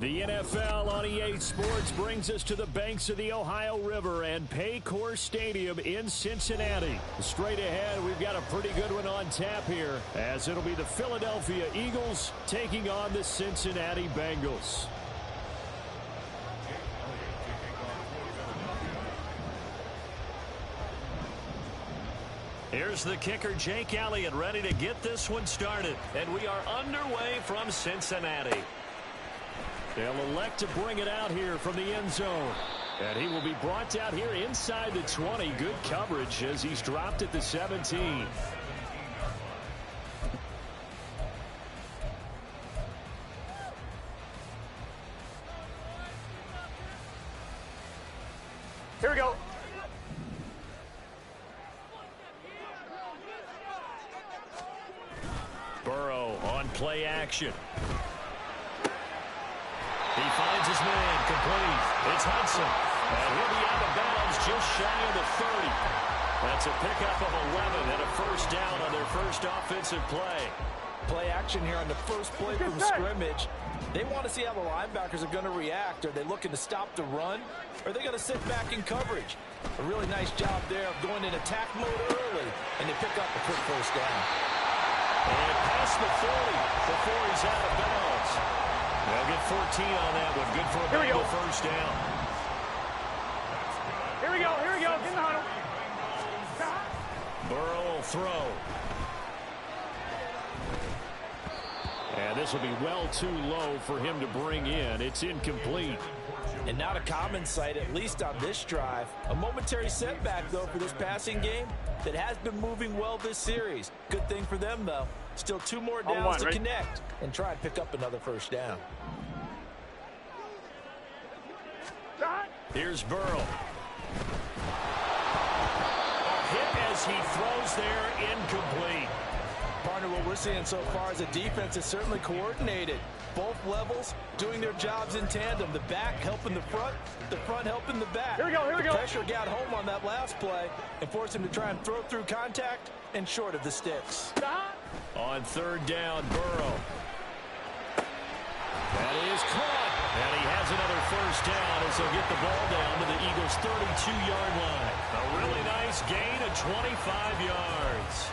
The NFL on EA Sports brings us to the banks of the Ohio River and Paycor Stadium in Cincinnati. Straight ahead, we've got a pretty good one on tap here, as it'll be the Philadelphia Eagles taking on the Cincinnati Bengals. Here's the kicker, Jake Elliott, ready to get this one started. And we are underway from Cincinnati. They'll elect to bring it out here from the end zone. And he will be brought out here inside the 20. Good coverage as he's dropped at the 17. Here we go. Burrow on play action. He finds his man, complete. It's Hudson. And he'll be out of bounds just shy of the 30. That's a pickup of 11 and a first down on their first offensive play. Play action here on the first play from scrimmage. They want to see how the linebackers are going to react. Are they looking to stop the run? Or are they going to sit back in coverage? A really nice job there of going in attack mode early. And they pick up a quick first down. And past the 40 before he's out of bounds. They'll get 14 on that one. Good for a Bengal first down. Here we go. Get in the huddle. Burrow will throw. And this will be well too low for him to bring in. It's incomplete. And not a common sight, at least on this drive. A momentary setback, though, for this passing game that has been moving well this series. Good thing for them, though. Still 2 more downs to connect and try and pick up another first down. Here's Burrow. A hit as he throws there, incomplete. Partner, what we're seeing so far is a defense is certainly coordinated. Both levels doing their jobs in tandem. The back helping the front helping the back. Here we go. The pressure got home on that last play and forced him to try and throw through contact and short of the sticks. On third down, Burrow. That is caught. And he has another first down as he'll get the ball down to the Eagles' 32-yard line. A really nice gain of 25 yards.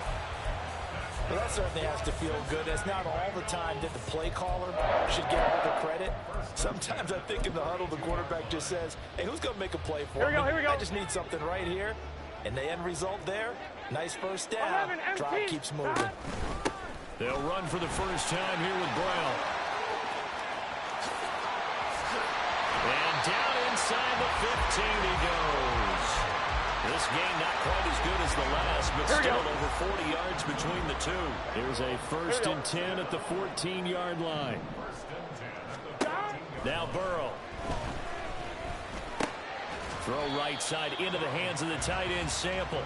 Well, that certainly has to feel good. It's not all the time that the play caller should get all the credit. Sometimes I think in the huddle, the quarterback just says, hey, who's going to make a play for me? Here we go. I just need something right here. And the end result there, nice first down. Drive keeps moving. They'll run for the first time here with Brown. And down inside the 15 he goes. This game not quite as good as the last, but still over 40 yards between the two. Here's a first and 10 at the 14-yard line. Now Burrow. Throw right side into the hands of the tight end Sample.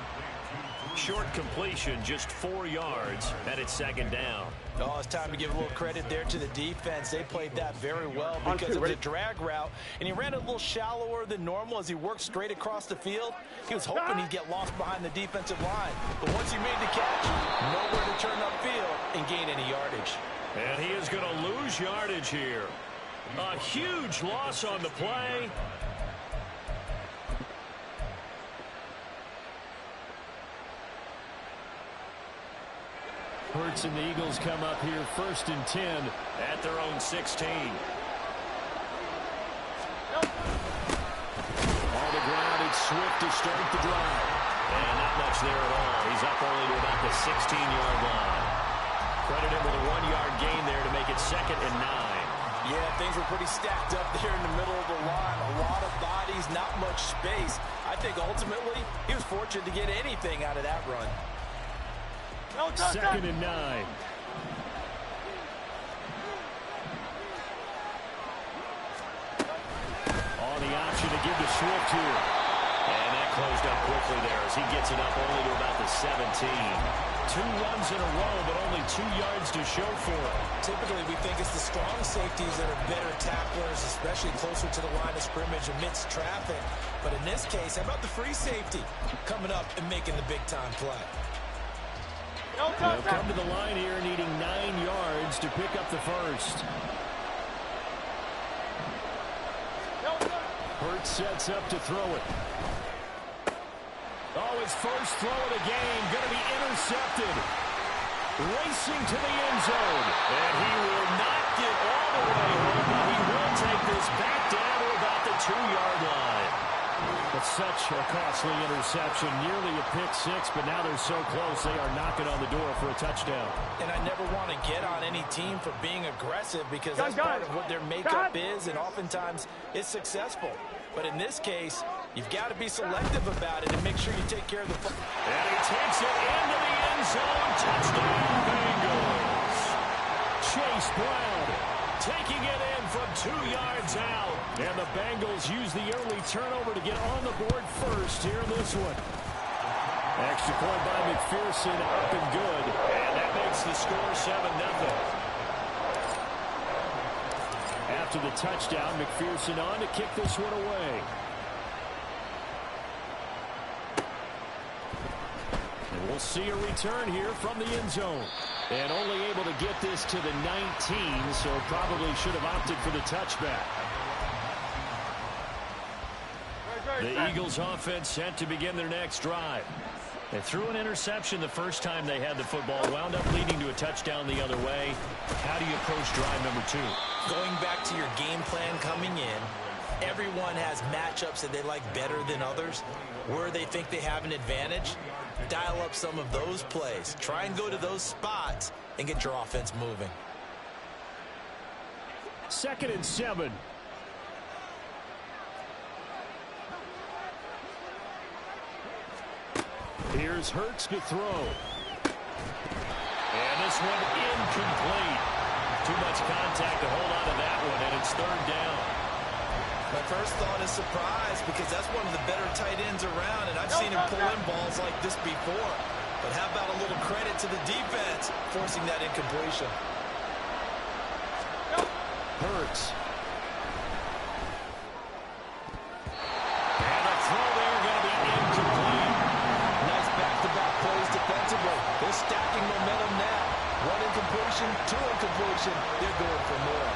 Short completion, just 4 yards, and it's second down. Oh, it's time to give a little credit there to the defense. They played that very well because it was a drag route, and he ran it a little shallower than normal as he worked straight across the field. He was hoping he'd get lost behind the defensive line, but once he made the catch, nowhere to turn upfield and gain any yardage. And he is going to lose yardage here. A huge loss on the play. Hurts and the Eagles come up here first and 10 at their own 16. On the ground, it's Swift to start the drive. And not much there at all. He's up only to about the 16-yard line. Credit him with a 1-yard gain there to make it second and 9. Yeah, things were pretty stacked up there in the middle of the line. A lot of bodies, not much space. I think ultimately he was fortunate to get anything out of that run. Second and 9. On the option to give to Swift here. And that closed up quickly there as he gets it up only to about the 17. 2 runs in a row, but only 2 yards to show for it. Typically, we think it's the strong safeties that are better tacklers, especially closer to the line of scrimmage amidst traffic. But in this case, how about the free safety coming up and making the big-time play? They'll come to the line here needing 9 yards to pick up the first. Hurts sets up to throw it. Oh, his first throw of the game going to be intercepted. Racing to the end zone. And he will not get all the way home, but he will take this back down to about the 2-yard line. But such a costly interception, nearly a pick six, but now they're so close they are knocking on the door for a touchdown. And I never want to get on any team for being aggressive because that's part of what their makeup is, and oftentimes it's successful. But in this case, you've got to be selective about it and make sure you take care of the football. And he takes it into the end zone. Touchdown, Bengals. Chase Brown taking it in from 2 yards out. And the Bengals use the early turnover to get on the board first here in this one. Extra point by McPherson, up and good. And that makes the score 7-0. After the touchdown, McPherson on to kick this one away. And we'll see a return here from the end zone. And only able to get this to the 19, so probably should have opted for the touchback. The Eagles offense set to begin their next drive. They threw an interception the first time they had the football, wound up leading to a touchdown the other way. How do you approach drive number 2? Going back to your game plan coming in, everyone has matchups that they like better than others. Where they think they have an advantage, dial up some of those plays. Try and go to those spots and get your offense moving. 2nd and 7. Here's Hurts to throw. And this one incomplete. Too much contact to hold on to that one, and it's 3rd down. My first thought is surprise because that's one of the better tight ends around, and I've seen him pull in balls like this before. But how about a little credit to the defense forcing that incompletion? Hurts. And a throw there going to be incomplete. Nice back-to-back plays defensively. They're stacking momentum now. 1 incompletion, 2 incompletion. They're going for more.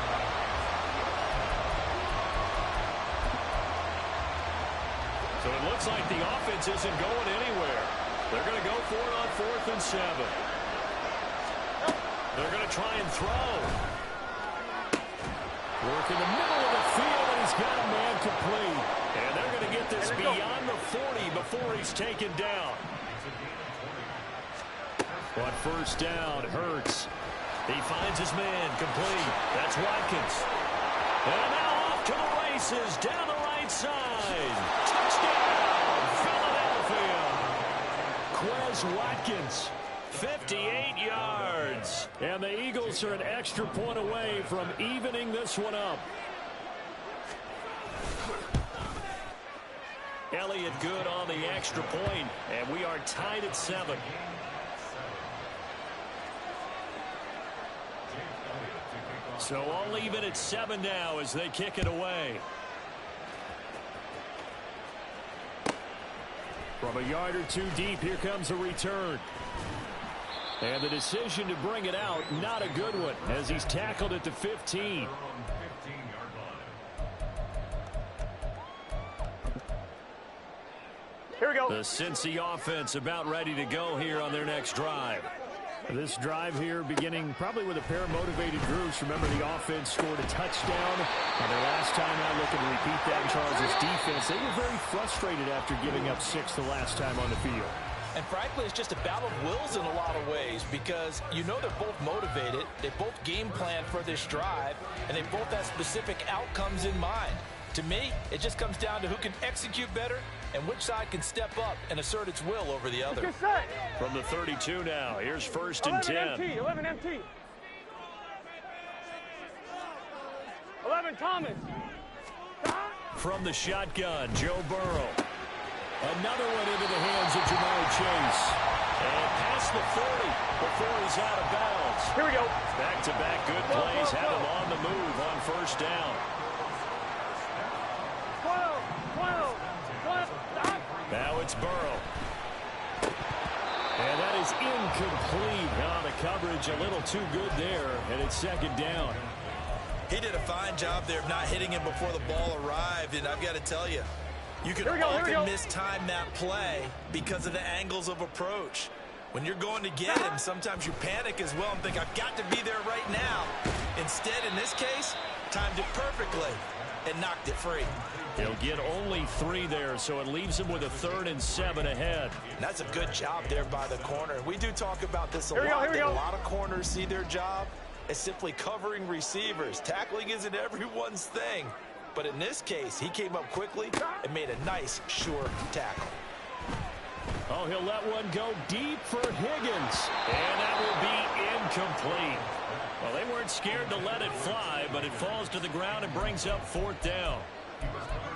So it looks like the offense isn't going anywhere. They're going to go for it on 4th and 7. They're going to try and throw. Work in the middle of the field, and he's got a man complete. And they're going to get this beyond the 40 before he's taken down. On 1st down, Hurts. He finds his man complete. That's Watkins. And now off to the races down the right side. Touchdown, Philadelphia. Quez Watkins, 58 yards. And the Eagles are an extra point away from evening this one up. Elliott good on the extra point, and we are tied at 7. So all even at 7 now as they kick it away. From a yard or 2 deep, here comes a return. And the decision to bring it out, not a good one, as he's tackled at the 15. Here we go. The Cincy offense about ready to go here on their next drive. This drive here beginning probably with a pair of motivated groups. Remember, the offense scored a touchdown. And the last time out, looking to repeat that in Charles' defense, they were very frustrated after giving up 6 the last time on the field. And frankly, it's just a battle of wills in a lot of ways because you know they're both motivated. They both game plan for this drive, and they both have specific outcomes in mind. To me, it just comes down to who can execute better and which side can step up and assert its will over the other. From the 32 now, here's 1st and 10. 11 MT. 11 Thomas. From the shotgun, Joe Burrow. Another one into the hands of Jamar Chase. And past the 40 before he's out of bounds. Here we go. Back-to-back good plays have him on the move on 1st down. 12. Stop. Now it's Burrow. And that is incomplete. Now the coverage a little too good there, and it's 2nd down. He did a fine job there of not hitting him before the ball arrived, and I've got to tell you, you can often mistime that play because of the angles of approach. When you're going to get him, sometimes you panic as well and think, I've got to be there right now. Instead, in this case, timed it perfectly and knocked it free. He'll get only 3 there, so it leaves him with a 3rd and 7 ahead. And that's a good job there by the corner. We do talk about this a lot. A lot of corners see their job as simply covering receivers. Tackling isn't everyone's thing. But in this case, he came up quickly and made a nice, sure tackle. Oh, he'll let one go deep for Higgins. And that will be incomplete. Well, they weren't scared to let it fly, but it falls to the ground and brings up 4th down.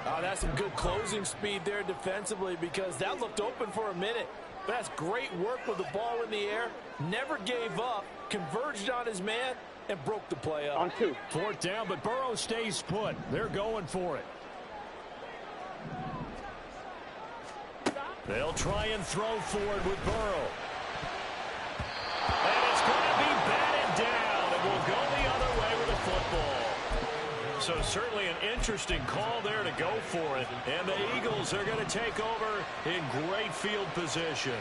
Oh, that's some good closing speed there defensively, because that looked open for a minute. But that's great work with the ball in the air. Never gave up, converged on his man, and broke the play up. On 2. 4th down, but Burrow stays put. They're going for it. They'll try and throw forward with Burrow. And it's going to be batted down. It will go the other way with the football. So certainly an interesting call there to go for it. And the Eagles are going to take over in great field position.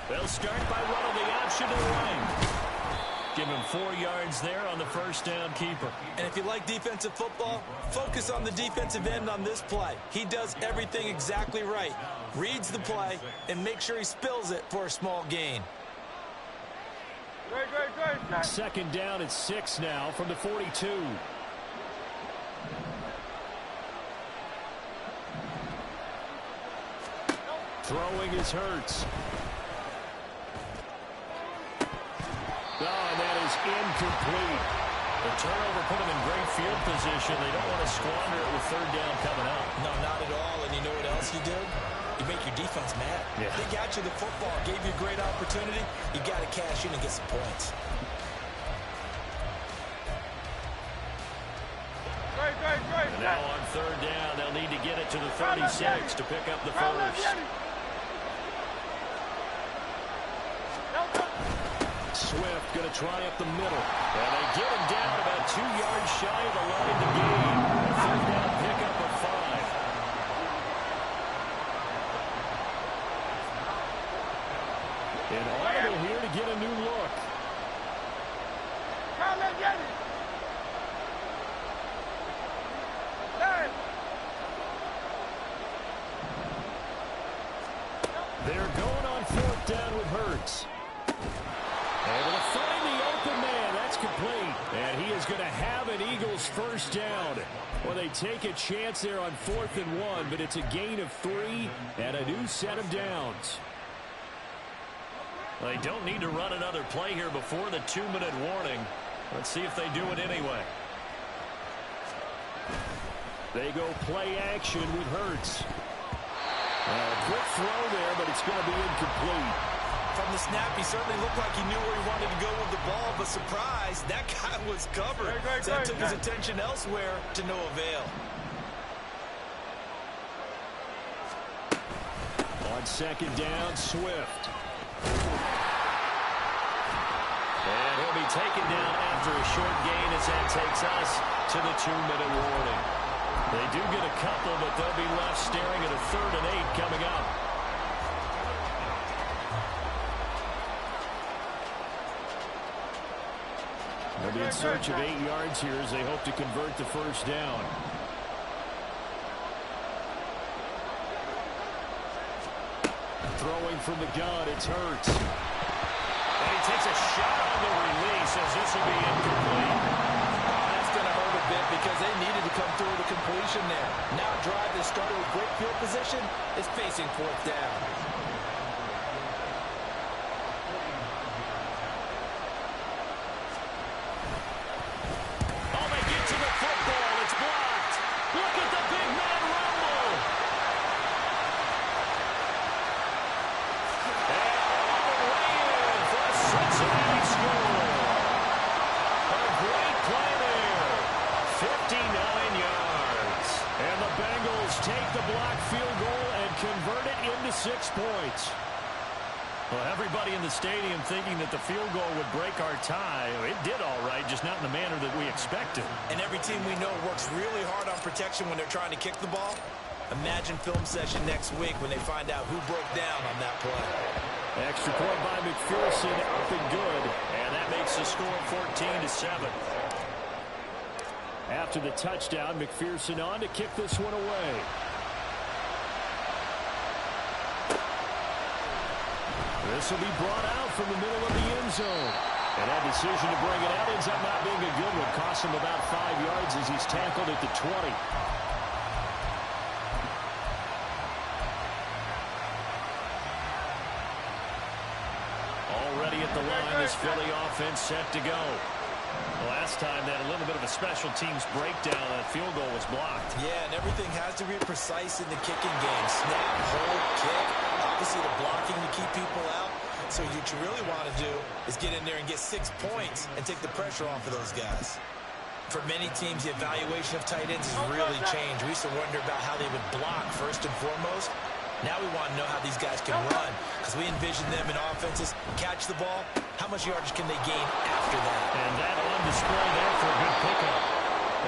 They'll start by running the option to the right. Give him 4 yards there on the 1st down keeper. And if you like defensive football, focus on the defensive end on this play. He does everything exactly right. Reads the play and makes sure he spills it for a small gain. Great. 2nd down at 6 now from the 42. Throwing is Hurts. Oh, and that is incomplete. The turnover put them in great field position. They don't want to squander it with 3rd down coming up. No, not at all. And you know what else you did? You make your defense mad. Yeah. They got you the football, gave you a great opportunity. You got to cash in and get some points. Great. And now on 3rd down, they'll need to get it to the 36 to pick up the 1st. Swift going to try up the middle. And they get him down about 2 yards shy of the line to gain. A 3rd down pickup of 5. And Audible here to get a new look. They're going on 4th down with Hurts. Able to find the open man. That's complete. And he is going to have an Eagles 1st down. Well, they take a chance there on 4th and 1, but it's a gain of 3 and a new set of downs. They don't need to run another play here before the 2-minute warning. Let's see if they do it anyway. They go play action with Hurts. Quick throw there, but it's going to be incomplete. From the snap, he certainly looked like he knew where he wanted to go with the ball, but surprise, that guy was covered. So that took his attention elsewhere to no avail. On 2nd down, Swift. And he'll be taken down after a short gain as that takes us to the 2-minute warning. They do get a couple, but they'll be left staring at a 3rd and 8 coming up. They'll be in search of 8 yards here as they hope to convert the 1st down. Throwing from the gun, it's Hurts. And he takes a shot on the release as this will be incomplete. That's going to hurt a bit because they needed to come through the completion there. Now a drive that started with great field position is facing 4th down. Oh, they get to the football. It's blocked. Look at the big man rumble. And all the way in for a Cincinnati score. A great play there. 59 yards. And the Bengals take the blocked field goal and convert it into 6 points. Well, everybody in the stadium thinking that the field goal would break our tie. It did all right, just not in the manner that we expected. And every team we know works really hard on protection when they're trying to kick the ball. Imagine film session next week when they find out who broke down on that play. Extra point by McPherson, up and good. And that makes the score 14-7. After the touchdown, McPherson on to kick this one away. This will be brought out from the middle of the end zone. And that decision to bring it out ends up not being a good one. Costs him about 5 yards as he's tackled at the 20. Already at the line, this Philly offense set to go. Last time they had a little bit of a special teams breakdown. That field goal was blocked. Yeah, and everything has to be precise in the kicking game. Snap, hold, kick. Obviously, the blocking to keep people out. So what you really want to do is get in there and get 6 points and take the pressure off of those guys. For many teams, the evaluation of tight ends has really changed. We used to wonder about how they would block first and foremost. Now we want to know how these guys can run, because we envision them in offenses catch the ball. How much yardage can they gain after that? And that on display there for a good pickup.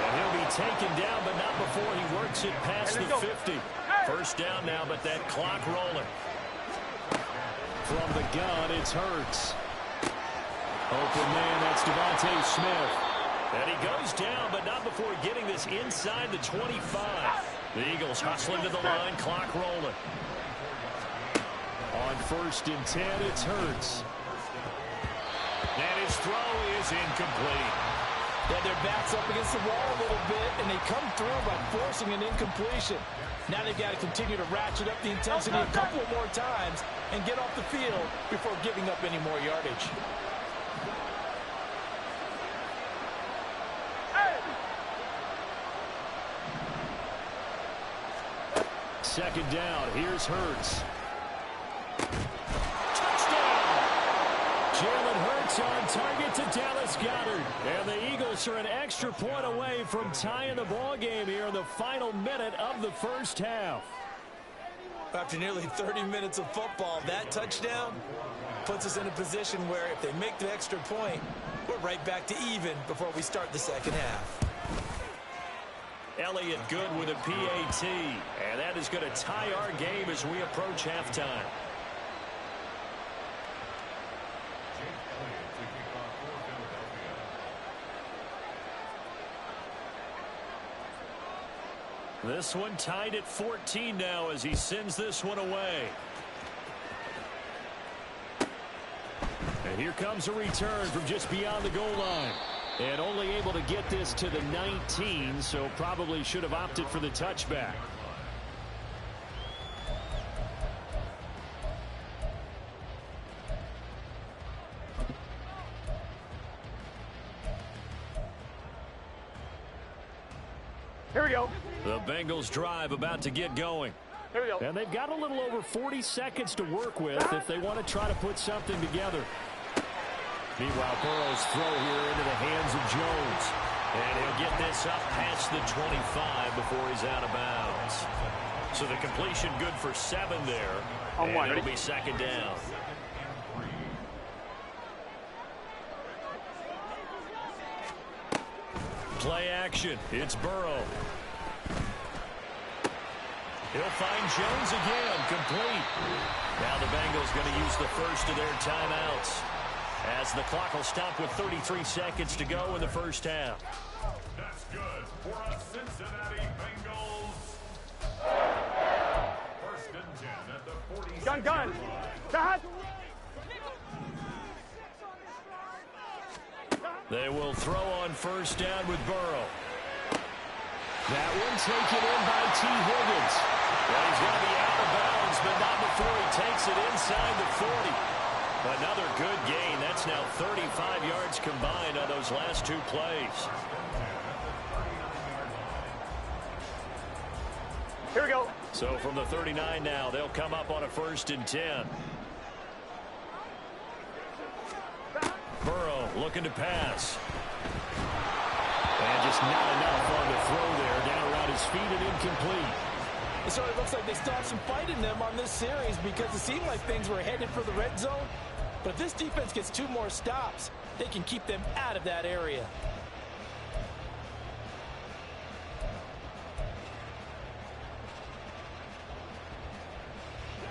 And he'll be taken down, but not before he works it past the 50. First down now, but that clock rolling. From the gun, it's Hurts. Open man, that's Devontae Smith. And he goes down, but not before getting this inside the 25. The Eagles hustling to the line, clock rolling. On 1st and 10, it's Hurts. And his throw is incomplete. Yeah, their back's up against the wall a little bit, and they come through by forcing an incompletion. Now they've got to continue to ratchet up the intensity a couple more times and get off the field before giving up any more yardage. Second down, here's Hurts. Jalen Hurts on target to Dallas Goedert. And the Eagles are an extra point away from tying the ball game here in the final minute of the first half. After nearly 30 minutes of football, that touchdown puts us in a position where if they make the extra point, we're right back to even before we start the second half. Elliott good with a PAT. And that is going to tie our game as we approach halftime. This one tied at 14 now as he sends this one away. And here comes a return from just beyond the goal line. And only able to get this to the 19, so probably should have opted for the touchback. Here we go. The Bengals drive about to get going. Here we go. And they've got a little over 40 seconds to work with if they want to try to put something together. Meanwhile, Burrow's throw here into the hands of Jones. And he'll get this up past the 25 before he's out of bounds. So the completion good for 7 there. And it'll be second down. Play action. It's Burrow. He'll find Jones again. Complete. Now the Bengals going to use the first of their timeouts, as the clock will stop with 33 seconds to go in the first half. That's good for us Cincinnati Bengals. First and 10 at the 40. Gun. God. They will throw on first down with Burrow. That one taken in by T. Higgins. Well, he's going to be out of bounds, but not before he takes it inside the 40. Another good gain. That's now 35 yards combined on those last 2 plays. Here we go. So from the 39 now, they'll come up on a 1st and 10. Burrow looking to pass. And just not enough on the throw there. Down around his feet and incomplete. It certainly looks like they still have some fight in them on this series because it seemed like things were headed for the red zone. But if this defense gets 2 more stops, they can keep them out of that area.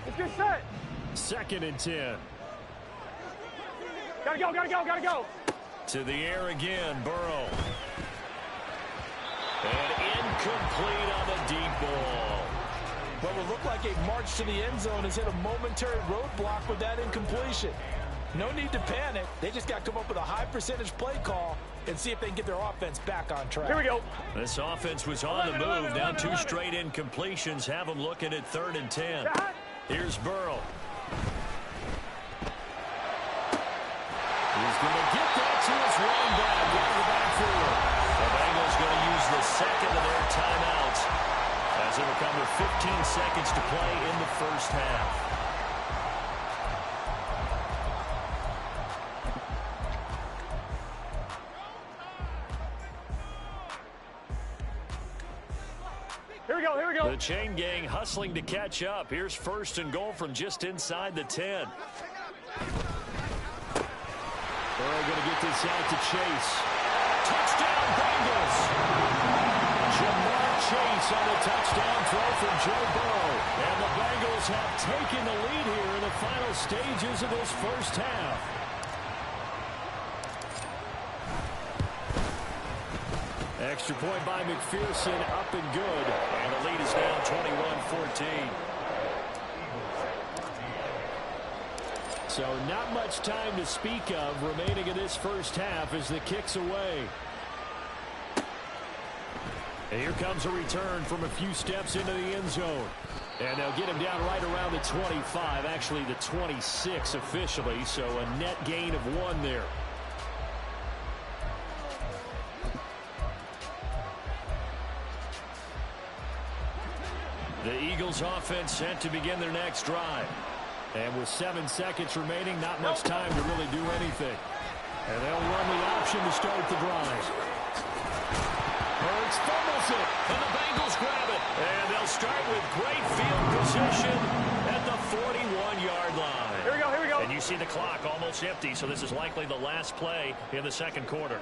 Let's get set. 2nd and 10. Gotta go, gotta go, gotta go. To the air again, Burrow. And incomplete on the deep ball. What will look like a march to the end zone has hit a momentary roadblock with that incompletion. No need to panic. They just got to come up with a high percentage play call and see if they can get their offense back on track. Here we go. This offense was on the move. Now 2 straight incompletions have them looking at 3rd and 10. Here's Burrow. He's going to get that to his running back out of the backfield. The Bengals going to use the 2nd of their timeouts as it will come with 15 seconds to play in the first half. Here we go, here we go. The chain gang hustling to catch up. Here's 1st and goal from just inside the 10. Burrow going to get this out to Chase. Touchdown, Bengals! Jamar Chase on a touchdown throw from Joe Burrow. And the Bengals have taken the lead here in the final stages of this first half. Extra point by McPherson, up and good. And the lead is now 21-14. So not much time to speak of remaining in this first half as the kick's away. And here comes a return from a few steps into the end zone. And they'll get him down right around the 25, actually the 26 officially, so a net gain of 1 there. The Eagles offense set to begin their next drive. And with 7 seconds remaining, not much time to really do anything. And they'll run the option to start the drive. Hurts fumbles it, and the Bengals grab it. And they'll start with great field position at the 41-yard line. Here we go, here we go. And you see the clock almost empty, so this is likely the last play in the 2nd quarter.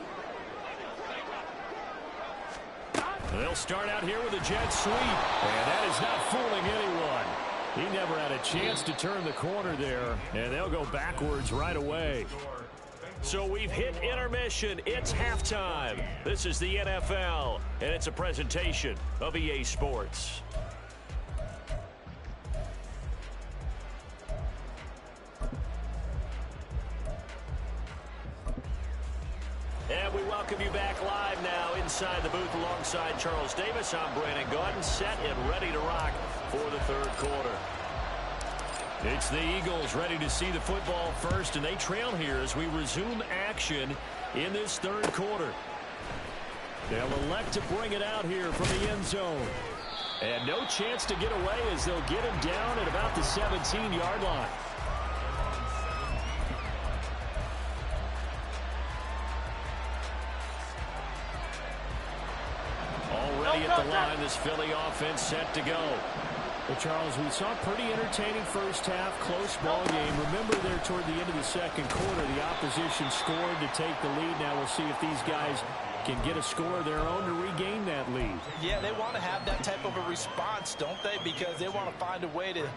They'll start out here with a jet sweep, and that is not fooling anyone. He never had a chance to turn the corner there, and they'll go backwards right away. So we've hit intermission. It's halftime. This is the NFL, and it's a presentation of EA Sports. And we welcome you back live now inside the booth alongside Charles Davis. I'm Brandon Gaudin, set and ready to rock for the 3rd quarter. It's the Eagles ready to see the football first, and they trail here as we resume action in this 3rd quarter. They'll elect to bring it out here from the end zone. And no chance to get away as they'll get him down at about the 17-yard line. Already at the line, this Philly offense set to go. Well, Charles, we saw a pretty entertaining first half, close ball game. Remember there toward the end of the 2nd quarter, the opposition scored to take the lead. Now we'll see if these guys can get a score of their own to regain that lead. Yeah, they want to have that type of a response, don't they? Because they want to find a way to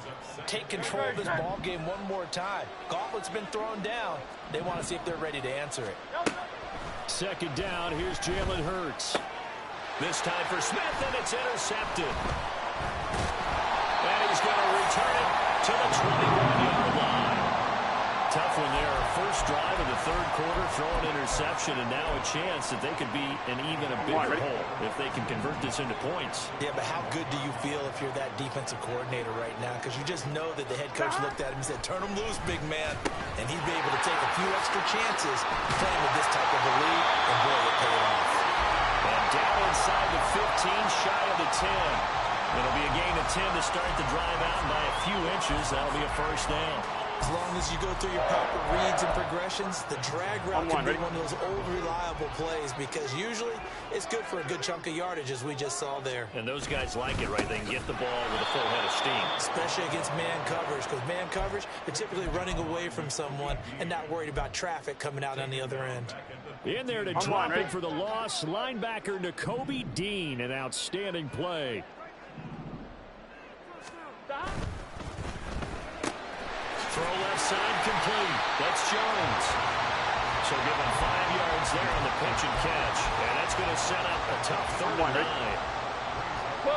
take control of this ball game one more time. Gauntlet's been thrown down. They want to see if they're ready to answer it. 2nd down, here's Jalen Hurts. This time for Smith, and it's intercepted. And he's going to return it to the 21-yard line. Tough one there. First drive of the 3rd quarter, throw an interception, and now a chance that they could be an even a bigger hole if they can convert this into points. Yeah, but how good do you feel if you're that defensive coordinator right now? Because you just know that the head coach looked at him and said, turn him loose, big man. And he'd be able to take a few extra chances playing with this type of a lead, and boy, it paid off. And down inside the 15, shy of the 10. It'll be a gain of 10 to start the drive out, and by a few inches, that'll be a first down. As long as you go through your proper reads and progressions, the drag route can be one of those old reliable plays because usually it's good for a good chunk of yardage as we just saw there. And those guys like it, right? They can get the ball with a full head of steam. Especially against man coverage, because man coverage, they're typically running away from someone and not worried about traffic coming out on the other end. In there to drop it for the loss, linebacker Nakobe Dean, an outstanding play. Throw left side complete. That's Jones. So give him 5 yards there on the pitch and catch. And that's going to set up a tough 39. 12.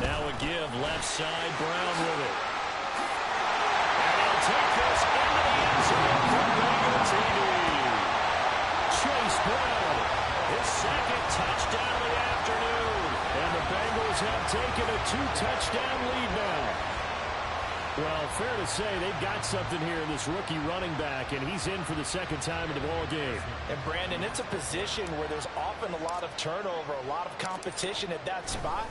Now a give left side, Brown with it. And he'll take this into the end zone for Bengal TD. Chase Brown, his second touchdown of the afternoon. And the Bengals have taken a 2-touchdown lead now. Well, fair to say they've got something here in this rookie running back, and he's in for the second time in the ball game. And, Brandon, it's a position where there's often a lot of turnover, a lot of competition at that spot.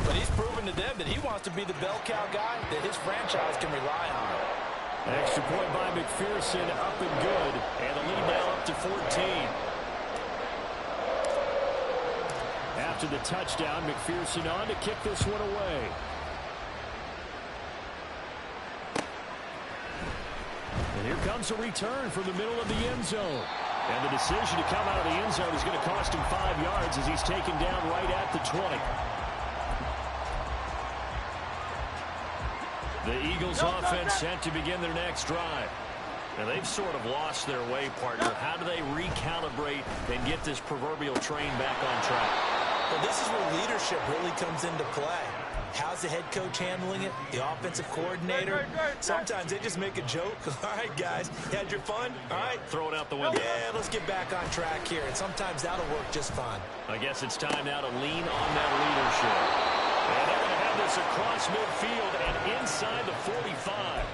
But he's proven to them that he wants to be the bell cow guy that his franchise can rely on. Extra point by McPherson, up and good. And the lead now up to 14. After the touchdown, McPherson on to kick this one away. And here comes a return from the middle of the end zone. And the decision to come out of the end zone is going to cost him 5 yards as he's taken down right at the 20. The Eagles offense set to begin their next drive. And they've sort of lost their way, partner. How do they recalibrate and get this proverbial train back on track? Well, this is where leadership really comes into play. How's the head coach handling it? The offensive coordinator? Sometimes they just make a joke. All right, guys, you had your fun? All right. Throw it out the window. Yeah, let's get back on track here. And sometimes that'll work just fine. I guess it's time now to lean on that leadership. And they're going to have this across midfield and inside the 45.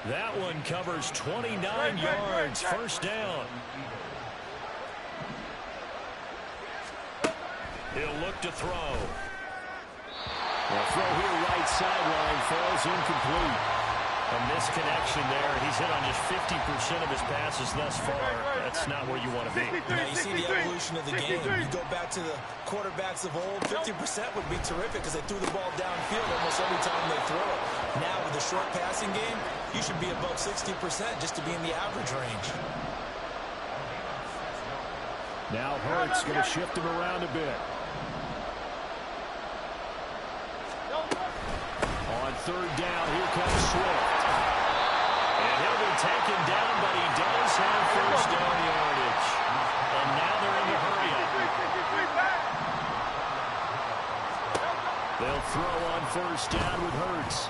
That one covers 29 yards. First down. He'll look to throw. The throw here right sideline falls incomplete. A misconnection there. He's hit on just 50% of his passes thus far. That's not where you want to be. Now, you see the evolution of the game. You go back to the quarterbacks of old, 50% would be terrific because they threw the ball downfield almost every time they throw it. Now, with the short passing game, you should be above 60% just to be in the average range. Now Hurts going to shift him around a bit. On third down, here comes Swift. And he'll be taken down, but he does have first down yardage. And now they're in the hurry-up. They'll throw on first down with Hurts.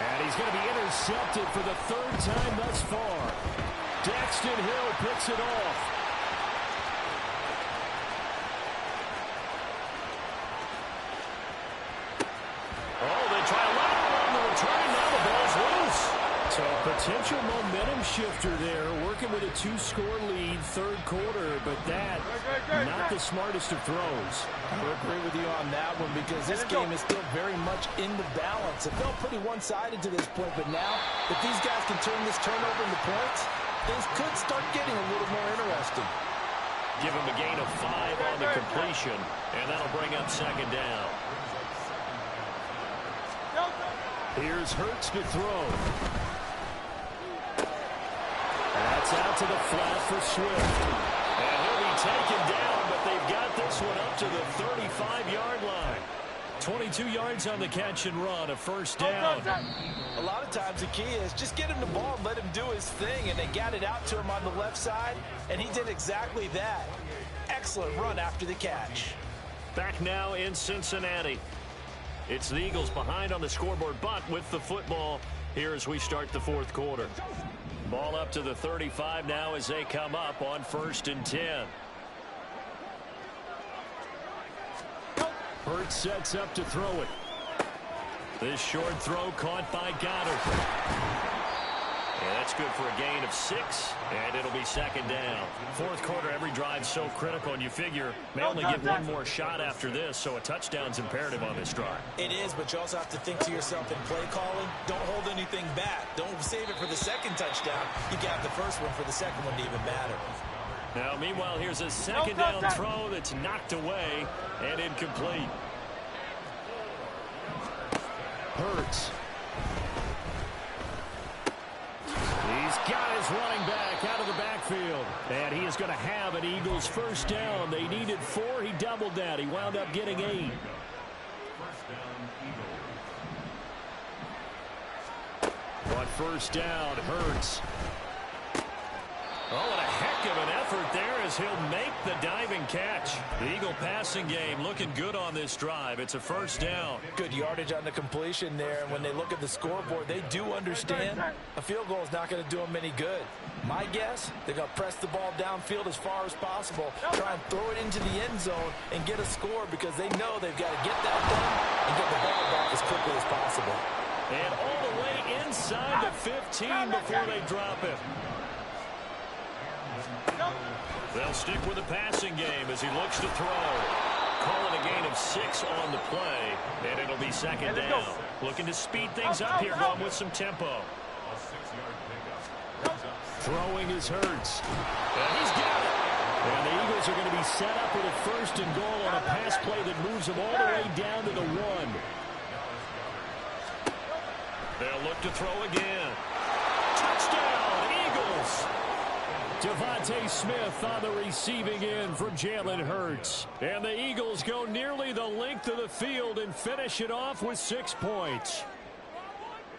And he's going to be intercepted for the third time thus far. Daxton Hill picks it off. So a potential momentum shifter there, working with a 2-score lead, third quarter, but that, not the smartest of throws. I would agree with you on that one because this game is still very much in the balance. It felt pretty one-sided to this point, but now, if these guys can turn this turnover into points, things could start getting a little more interesting. Give him a gain of 5 on the completion, and that'll bring up second down. Here's Hurts to throw. That's out to the flat for Swift. And he'll be taken down, but they've got this one up to the 35-yard line. 22 yards on the catch and run, a first down. A lot of times the key is just get him the ball and let him do his thing, and they got it out to him on the left side, and he did exactly that. Excellent run after the catch. Back now in Cincinnati. It's the Eagles behind on the scoreboard, but with the football here as we start the fourth quarter. Ball up to the 35 now as they come up on 1st and 10. Hurts sets up to throw it. This short throw caught by Goddard. And that's good for a gain of 6, and it'll be second down. Fourth quarter, every drive's so critical, and you figure they only get one more shot after this, so a touchdown's imperative on this drive. It is, but you also have to think to yourself in play calling, don't hold anything back. Don't save it for the second touchdown. You got the first one for the second one to even matter. Now, meanwhile, here's a second down throw that's knocked away and incomplete. Hurts. He's got his running back out of the backfield. And he is going to have an Eagles first down. They needed 4. He doubled that. He wound up getting 8. But first down, Hurts. Oh, what a heck of an effort there as he'll make the diving catch. The Eagle passing game looking good on this drive. It's a first down. Good yardage on the completion there. And when they look at the scoreboard, they do understand a field goal is not going to do them any good. My guess, they're going to press the ball downfield as far as possible, try and throw it into the end zone and get a score because they know they've got to get that done and get the ball back as quickly as possible. And all the way inside the 15 before they drop it. They'll stick with the passing game as he looks to throw. Calling a gain of 6 on the play, and it'll be second down. Looking to speed things up here, going with some tempo. Throwing is Hurts. And he's got it. And the Eagles are going to be set up with a first and goal on a pass play that moves them all the way down to the 1. They'll look to throw again. Touchdown, Eagles! Devontae Smith on the receiving end from Jalen Hurts. And the Eagles go nearly the length of the field and finish it off with 6 points.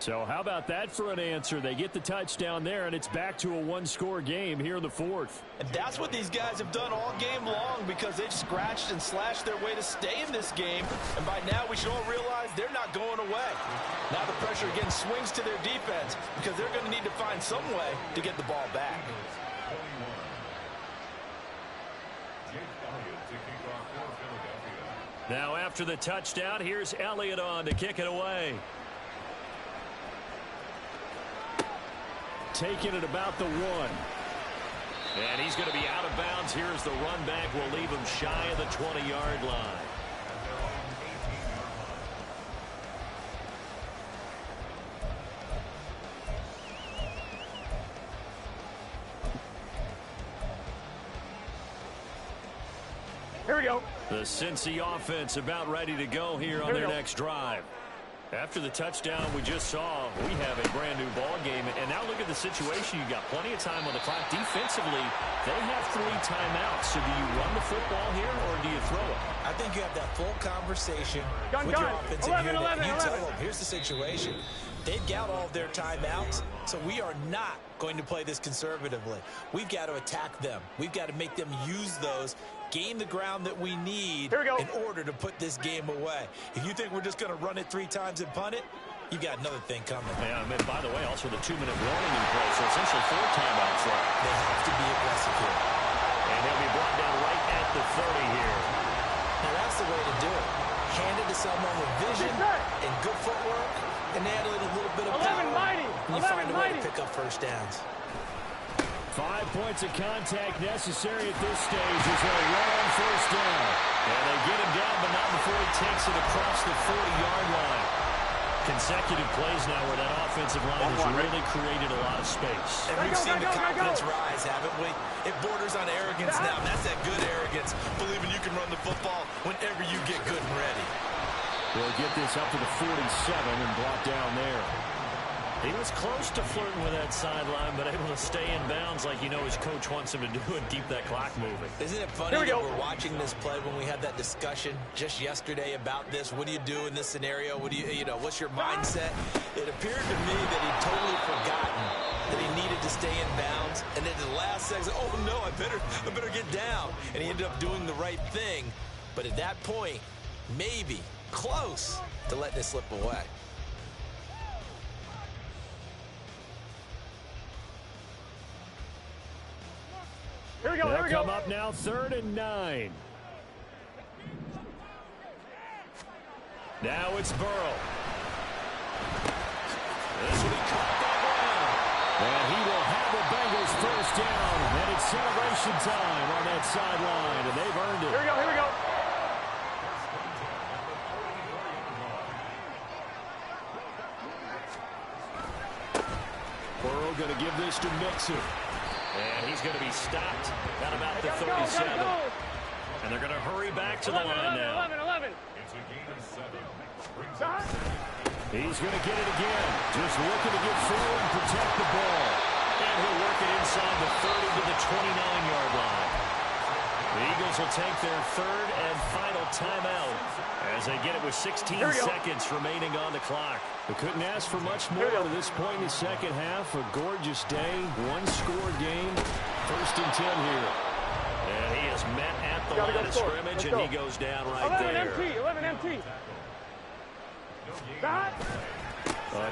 So how about that for an answer? They get the touchdown there, and it's back to a one-score game here in the fourth. And that's what these guys have done all game long because they've scratched and slashed their way to stay in this game. And by now, we should all realize they're not going away. Now the pressure again swings to their defense because they're going to need to find some way to get the ball back. Now after the touchdown, here's Elliott on to kick it away. Taking it about the 1. And he's going to be out of bounds. Here's the run back. Will leave him shy of the 20-yard line. Here we go. The Cincy offense about ready to go here on their next drive. After the touchdown we just saw, we have a brand new ball game. And now look at the situation. You've got plenty of time on the clock. Defensively, they have 3 timeouts. So do you run the football here or do you throw it? I think you have that full conversation with your offensive 11, unit. 11, you 11. tell them, here's the situation. They've got all of their timeouts, so we are not going to play this conservatively. We've got to attack them. We've got to make them use those, gain the ground that we need in order to put this game away. If you think we're just going to run it 3 times and punt it, you got another thing coming. Yeah, and by the way, also the 2-minute warning in place, so essentially 4 timeouts left. They have to be aggressive here. And he'll be brought down right at the 30 here. Now that's the way to do it. Hand it to someone with vision and good footwork, and add a little bit of power, and you find a way to pick up first downs. 5 points of contact necessary at this stage as they run on first down. And they get him down, but not before he takes it across the 40-yard line. Consecutive plays now where that offensive line has really created a lot of space. And we've seen the confidence rise, haven't we? It borders on arrogance now. That's that good arrogance, believing you can run the football whenever you get good and ready. They'll get this up to the 47 and brought down there. He was close to flirting with that sideline, but able to stay in bounds like you know his coach wants him to do and keep that clock moving. Isn't it funny that we're watching this play when we had that discussion just yesterday about this? What do you do in this scenario? What do you know, what's your mindset? It appeared to me that he'd totally forgotten that he needed to stay in bounds. And then the last second, oh no, I better get down. And he ended up doing the right thing. But at that point, maybe close to letting it slip away. Here we go, here we go. Come up now, 3rd and 9. Now it's Burrow. This will be caught by Brown. And he will have the Bengals first down. And it's celebration time on that sideline. And they've earned it. Here we go, here we go. Burrow going to give this to Mixon. And he's going to be stopped at about the 37. And they're going to hurry back to the line now. 11. It's a gain of 7. Brings Stop. He's going to get it again. Just looking to get forward and protect the ball. And he'll work it inside the 30 to the 29-yard line. The Eagles will take their third and final timeout as they get it with 16 seconds remaining on the clock. They couldn't ask for much more to this point in the second half. A gorgeous day, one-score game. First and 10 here. And he is met at the line of scrimmage, and he goes down right 11 there. 11 MT. Stop.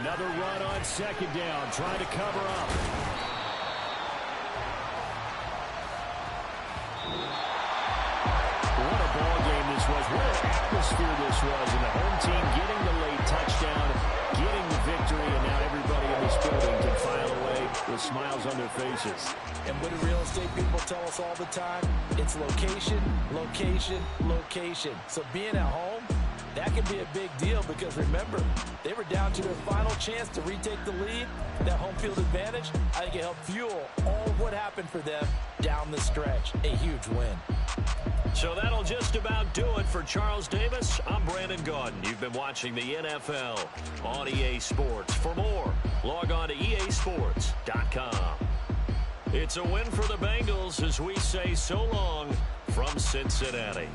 Another run on second down, trying to cover up. What a ball game this was. What an atmosphere this was. And the home team getting the late touchdown, getting the victory, and now everybody in this building can file away with smiles on their faces. And what do real estate people tell us all the time? It's location, location, location. So being at home, that can be a big deal because, remember, they were down to their final chance to retake the lead. That home field advantage, I think it helped fuel all of what happened for them down the stretch. A huge win. So that'll just about do it for Charles Davis. I'm Brandon Gaudin. You've been watching the NFL on EA Sports. For more, log on to easports.com. It's a win for the Bengals as we say so long from Cincinnati.